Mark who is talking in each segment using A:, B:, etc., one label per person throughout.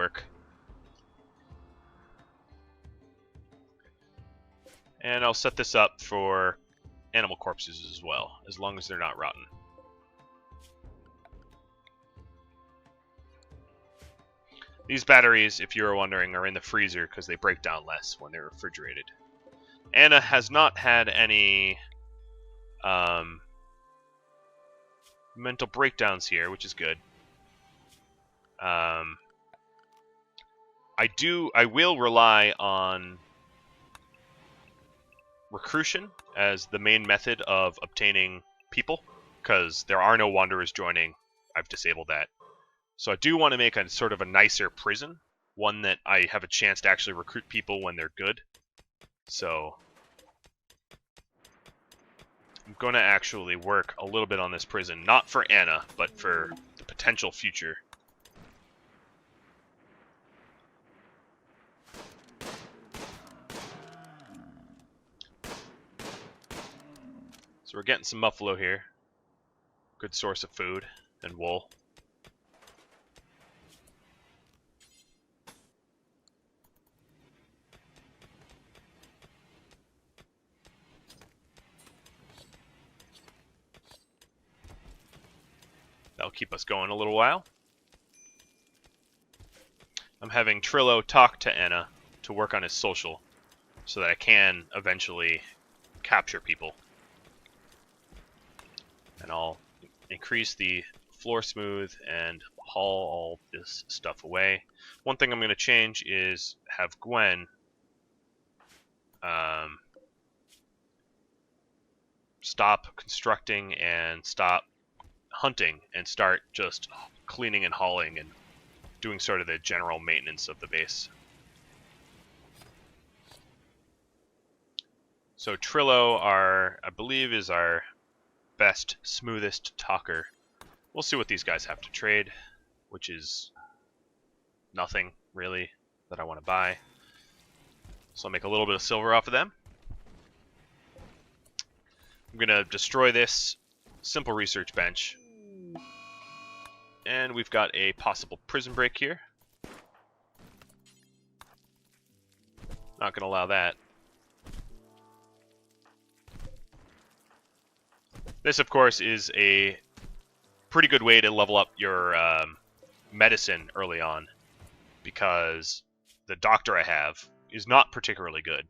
A: work. And I'll set this up for animal corpses as well, as long as they're not rotten. These batteries, if you were wondering, are in the freezer because they break down less when they're refrigerated. Anna has not had any mental breakdowns here, which is good. I will rely on recruition as the main method of obtaining people, because there are no wanderers joining. I've disabled that. So I do want to make a sort of a nicer prison, one that I have a chance to actually recruit people when they're good. So I'm going to actually work a little bit on this prison, not for Anna, but for the potential future. So we're getting some buffalo here. Good source of food and wool. That'll keep us going a little while. I'm having Trillo talk to Anna to work on his social so that I can eventually capture people. And I'll increase the floor smooth and haul all this stuff away. One thing I'm going to change is have Gwen stop constructing and stop hunting and start just cleaning and hauling and doing sort of the general maintenance of the base. So Trillo, I believe, is our best, smoothest talker. We'll see what these guys have to trade, which is nothing really that I want to buy. So I'll make a little bit of silver off of them. I'm going to destroy this simple research bench. And we've got a possible prison break here. Not going to allow that. This, of course, is a pretty good way to level up your medicine early on, because the doctor I have is not particularly good,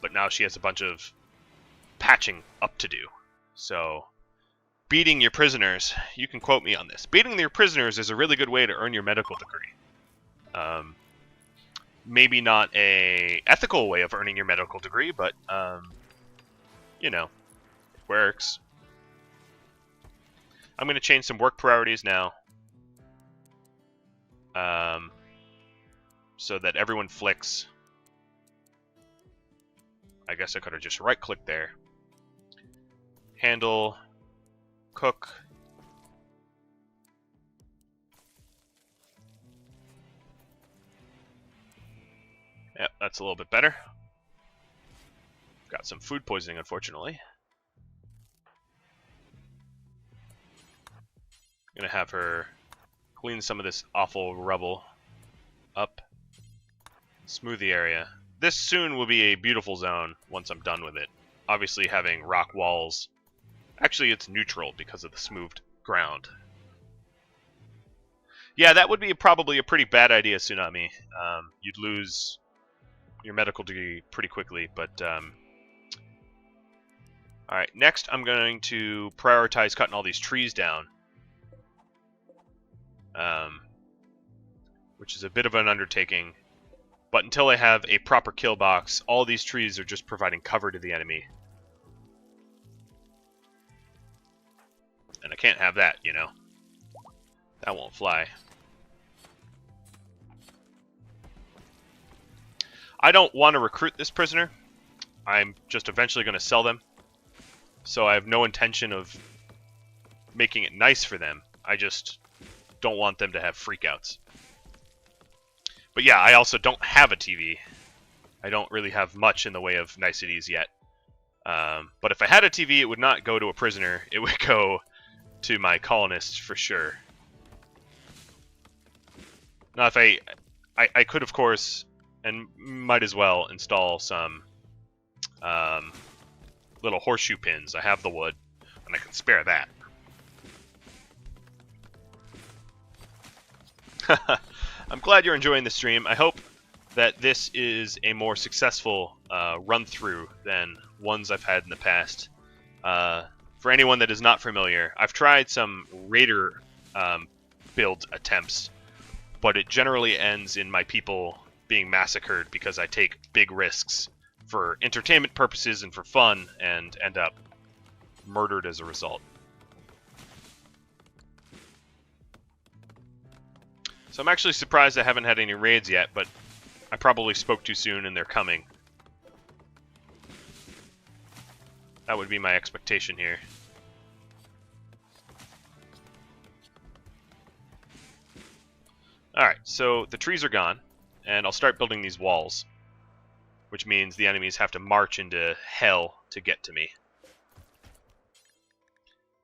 A: but now she has a bunch of patching up to do. So beating your prisoners, you can quote me on this, beating your prisoners is a really good way to earn your medical degree. Maybe not a ethical way of earning your medical degree, but you know, it works. I'm going to change some work priorities now, so that everyone flicks. I guess I could have just right-clicked there. Handle, cook. Yep, that's a little bit better. Got some food poisoning, unfortunately. Gonna have her clean some of this awful rubble up, smooth the area. This soon will be a beautiful zone once I'm done with it. Obviously having rock walls, actually it's neutral because of the smoothed ground. Yeah, that would be probably a pretty bad idea, Tsunami. You'd lose your medical degree pretty quickly, but alright, next I'm going to prioritize cutting all these trees down. Which is a bit of an undertaking, but until I have a proper kill box, all these trees are just providing cover to the enemy. And I can't have that, you know. That won't fly. I don't want to recruit this prisoner. I'm just eventually going to sell them. So I have no intention of making it nice for them. I just don't want them to have freakouts. But yeah, I also don't have a TV. I don't really have much in the way of niceties yet. But if I had a TV, it would not go to a prisoner. It would go to my colonists for sure. Now, if I could, of course, and might as well install some little horseshoe pins. I have the wood, and I can spare that. I'm glad you're enjoying the stream. I hope that this is a more successful run-through than ones I've had in the past. For anyone that is not familiar, I've tried some raider build attempts, but it generally ends in my people being massacred because I take big risks for entertainment purposes and for fun and end up murdered as a result. So I'm actually surprised I haven't had any raids yet, but I probably spoke too soon and they're coming. That would be my expectation here. Alright, so the trees are gone, and I'll start building these walls, which means the enemies have to march into hell to get to me.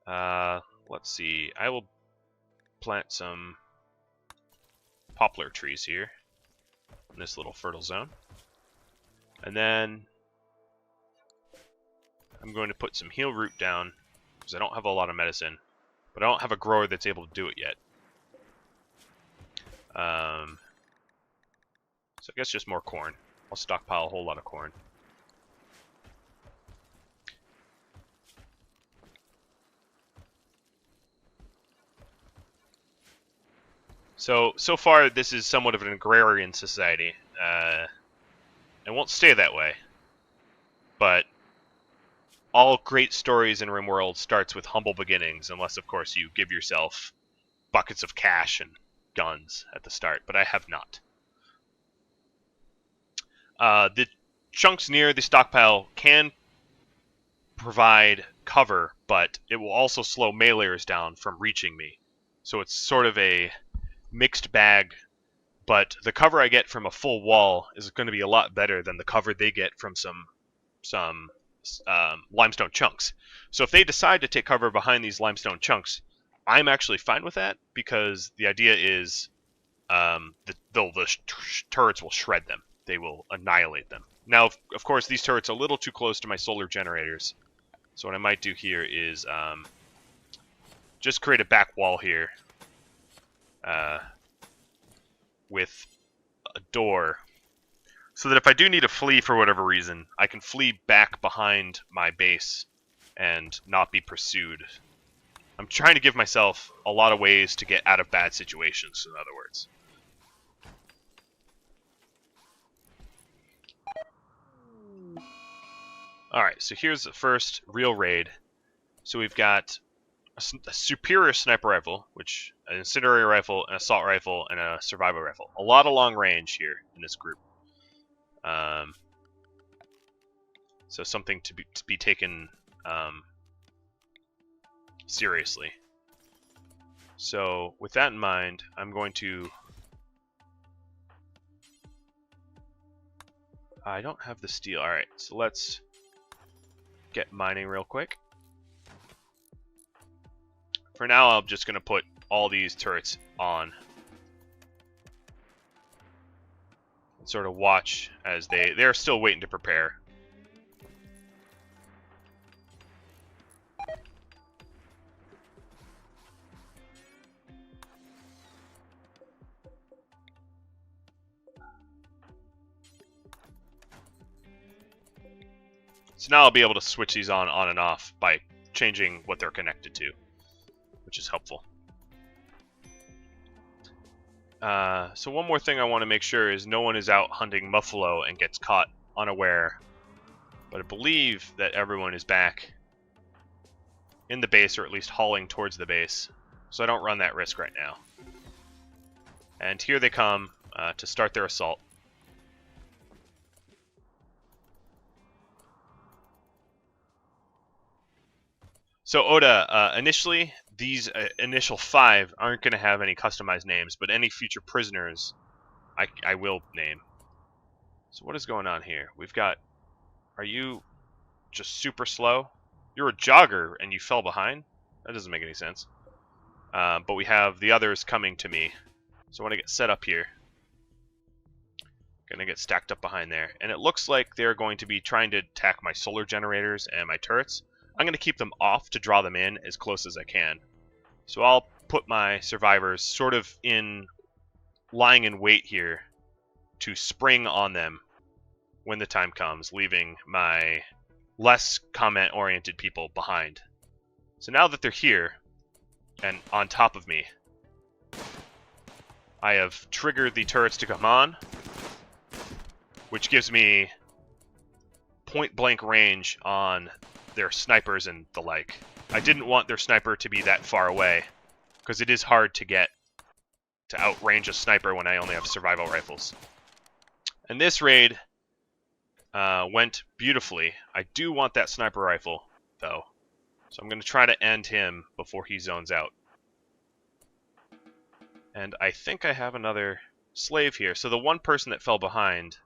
A: Let's see, I will plant some poplar trees here in this little fertile zone. And then I'm going to put some heal root down, because I don't have a lot of medicine, but I don't have a grower that's able to do it yet. So I guess just more corn. I'll stockpile a whole lot of corn. So far this is somewhat of an agrarian society. It won't stay that way. But all great stories in RimWorld starts with humble beginnings, unless of course you give yourself buckets of cash and guns at the start, but I have not. The chunks near the stockpile can provide cover, but it will also slow meleeers down from reaching me. So it's sort of a mixed bag, but the cover I get from a full wall is going to be a lot better than the cover they get from some limestone chunks. So if they decide to take cover behind these limestone chunks, I'm actually fine with that, because the idea is the turrets will shred them. They will annihilate them. Now, of course, these turrets are a little too close to my solar generators. So what I might do here is just create a back wall here with a door, so that if I do need to flee for whatever reason, I can flee back behind my base and not be pursued. I'm trying to give myself a lot of ways to get out of bad situations, in other words. Alright, so here's the first real raid. So we've got a superior sniper rifle, which an incendiary rifle, an assault rifle, and a survival rifle. A lot of long range here in this group. So something to be taken seriously. So with that in mind, I'm going to... I don't have the steel. Alright, so let's get mining real quick. For now, I'm just going to put all these turrets on. And sort of watch as they're still waiting to prepare. So now I'll be able to switch these on and off by changing what they're connected to, which is helpful. So one more thing I want to make sure is no one is out hunting buffalo and gets caught unaware. But I believe that everyone is back in the base, or at least hauling towards the base, so I don't run that risk right now. And here they come to start their assault. So Oda, initially, these initial 5 aren't going to have any customized names, but any future prisoners I will name. So what is going on here? We've got... Are you just super slow? You're a jogger and you fell behind? That doesn't make any sense. But we have the others coming to me. So I want to get set up here. Gonna get stacked up behind there. And it looks like they're going to be trying to attack my solar generators and my turrets. I'm gonna keep them off to draw them in as close as I can. So I'll put my survivors sort of lying in wait here to spring on them when the time comes, leaving my less comment-oriented people behind. So now that they're here and on top of me, I have triggered the turrets to come on, which gives me point-blank range on their snipers and the like. I didn't want their sniper to be that far away, because it is hard to outrange a sniper when I only have survival rifles. And this raid went beautifully. I do want that sniper rifle, though, so I'm going to try to end him before he zones out. And I think I have another slave here. So the one person that fell behind,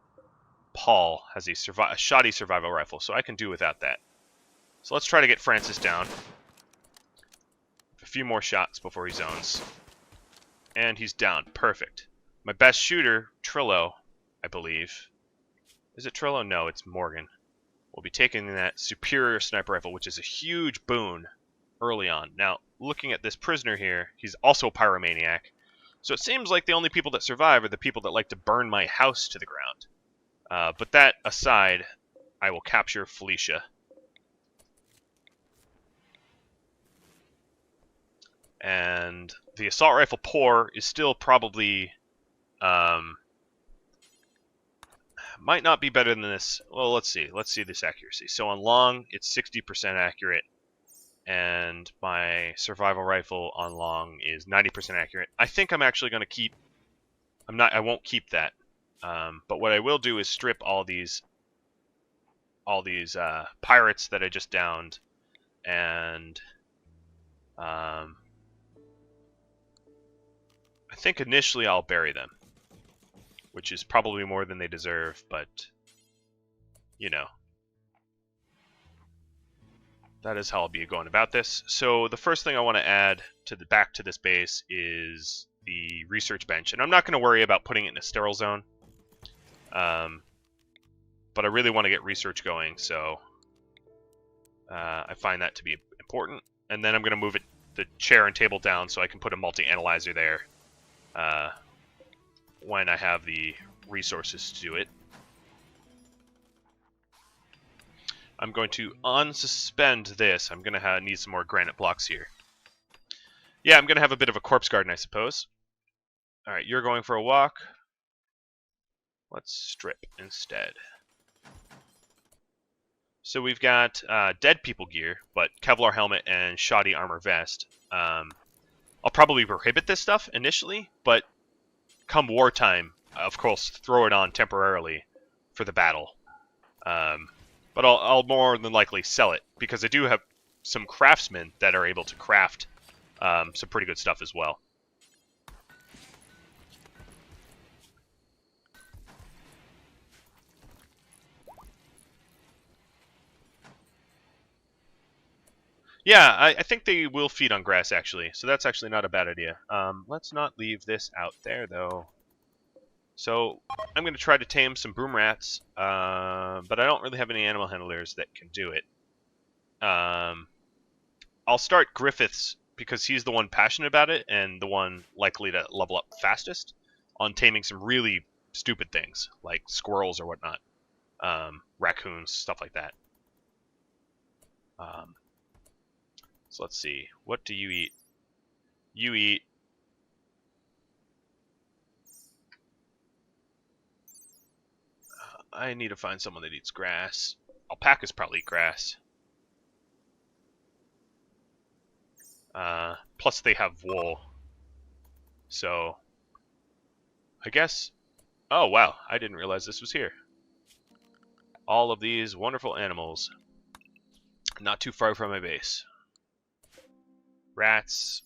A: Paul, has a shoddy survival rifle, so I can do without that. So let's try to get Francis down. A few more shots before he zones. And he's down. Perfect. My best shooter, Trillo, I believe. Is it Trillo? No, it's Morgan. We'll be taking that superior sniper rifle, which is a huge boon early on. Now, looking at this prisoner here, he's also a pyromaniac. So it seems like the only people that survive are the people that like to burn my house to the ground. But that aside, I will capture Felicia. And the assault rifle pour is still probably... might not be better than this. Well, let's see. Let's see this accuracy. So on long, it's 60% accurate. And my survival rifle on long is 90% accurate. I think I'm actually going to keep... I won't keep that. But what I will do is strip all these pirates that I just downed. And... I think initially I'll bury them, which is probably more than they deserve, but, you know, that is how I'll be going about this. So the first thing I want to add back to this base is the research bench, and I'm not going to worry about putting it in a sterile zone, but I really want to get research going, so I find that to be important. And then I'm going to move the chair and table down so I can put a multi-analyzer there when I have the resources to do it. I'm going to unsuspend this. I'm going to need some more granite blocks here. Yeah, I'm going to have a bit of a corpse garden, I suppose. Alright, you're going for a walk. Let's strip instead. So we've got dead people gear, but Kevlar helmet and shoddy armor vest. I'll probably prohibit this stuff initially, but come wartime, of course, throw it on temporarily for the battle. But I'll more than likely sell it, because I do have some craftsmen that are able to craft some pretty good stuff as well. Yeah, I think they will feed on grass, actually, so that's actually not a bad idea. Let's not leave this out there, though. So I'm going to try to tame some broom rats, but I don't really have any animal handlers that can do it. I'll start Griffiths, because he's the one passionate about it and the one likely to level up fastest on taming some really stupid things, like squirrels or whatnot, raccoons, stuff like that. So let's see. What do you eat? You eat... I need to find someone that eats grass. Alpacas probably eat grass. Plus they have wool. So... I guess... Oh, wow. I didn't realize this was here. All of these wonderful animals. Not too far from my base. Rats.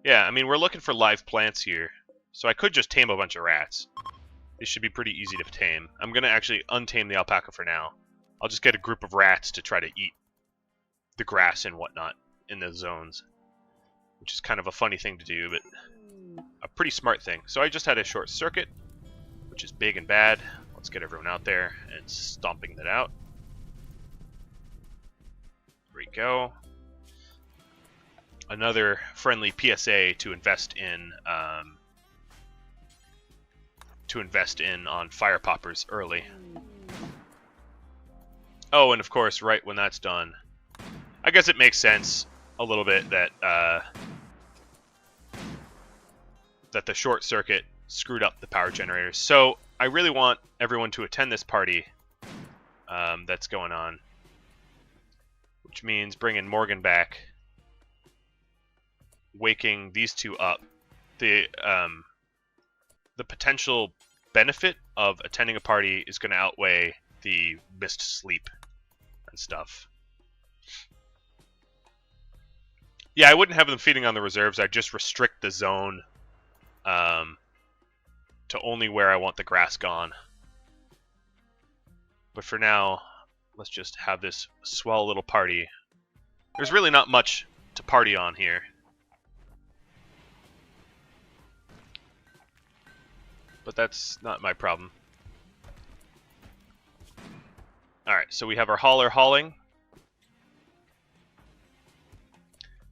A: Yeah, I mean, we're looking for live plants here. So I could just tame a bunch of rats. They should be pretty easy to tame. I'm going to actually untame the alpaca for now. I'll just get a group of rats to try to eat the grass and whatnot in the zones. Which is kind of a funny thing to do, but a pretty smart thing. So I just had a short circuit. which is big and bad. Let's get everyone out there and stomping that out. There we go. Another friendly PSA to invest in on fire poppers early. Oh, and of course, right when that's done, I guess it makes sense a little bit that that the short circuit screwed up the power generators. So I really want everyone to attend this party that's going on, which means bringing Morgan back, waking these two up. The potential benefit of attending a party is going to outweigh the missed sleep and stuff. Yeah, I wouldn't have them feeding on the reserves. I'd just restrict the zone to only where I want the grass gone. But for now, let's just have this swell little party. There's really not much to party on here. But that's not my problem. Alright, so we have our hauler hauling.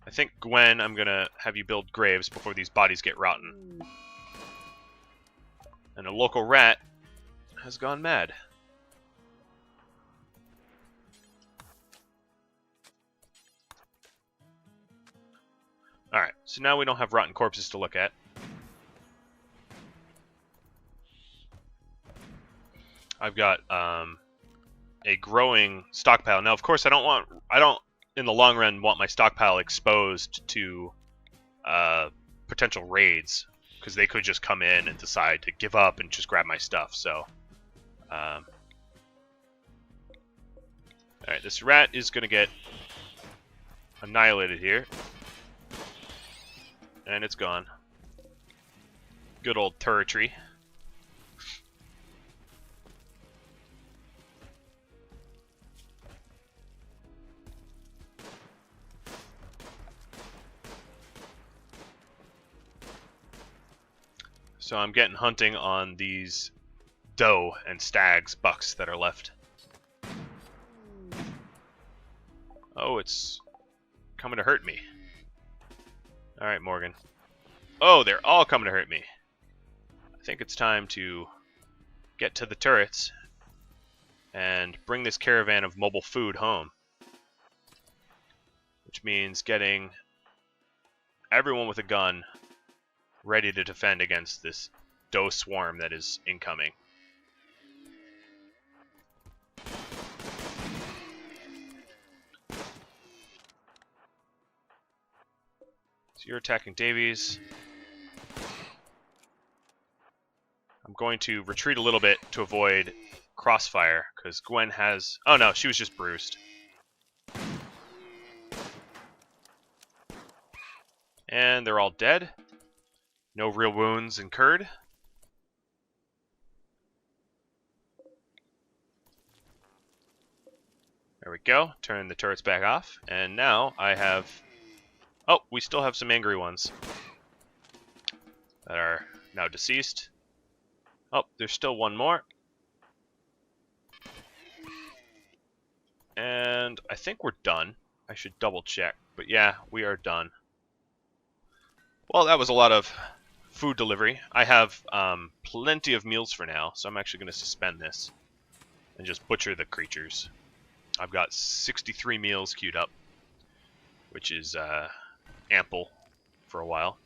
A: I think, Gwen, I'm going to have you build graves before these bodies get rotten. And a local rat has gone mad. Alright, so now we don't have rotten corpses to look at. I've got a growing stockpile. Now, of course, I don't in the long run want my stockpile exposed to potential raids, because they could just come in and decide to give up and just grab my stuff. So, all right, this rat is gonna get annihilated here, and it's gone. Good old turretry. So I'm getting hunting on these doe and stags, bucks that are left. Oh, it's coming to hurt me. Alright, Morgan. Oh, they're all coming to hurt me. I think it's time to get to the turrets and bring this caravan of mobile food home. Which means getting everyone with a gun ready to defend against this doe swarm that is incoming. So you're attacking Davies. I'm going to retreat a little bit to avoid crossfire, because Gwen has... Oh no, she was just bruised. And they're all dead. No real wounds incurred. There we go. Turn the turrets back off. And now I have... Oh, we still have some angry ones that are now deceased. Oh, there's still one more. And I think we're done. I should double check. But yeah, we are done. Well, that was a lot of food delivery. I have plenty of meals for now, so I'm actually going to suspend this and just butcher the creatures. I've got 63 meals queued up, which is ample for a while.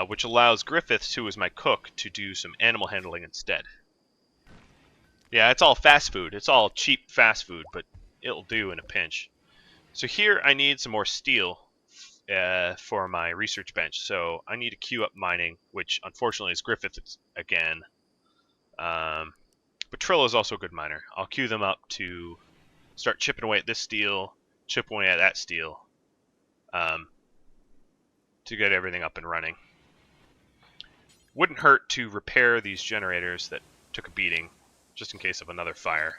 A: Which allows Griffiths, who is my cook, to do some animal handling instead. Yeah, it's all fast food. It's all cheap fast food, but it'll do in a pinch. So here I need some more steel for my research bench. So I need to queue up mining, which unfortunately is Griffiths again. But Trillo is also a good miner. I'll queue them up to start chipping away at this steel, chip away at that steel, to get everything up and running. Wouldn't hurt to repair these generators that took a beating, just in case of another fire.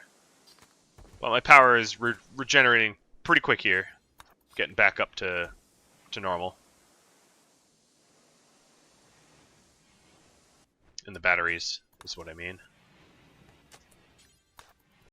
A: Well, my power is regenerating pretty quick here, getting back up to normal. in the batteries is what I mean.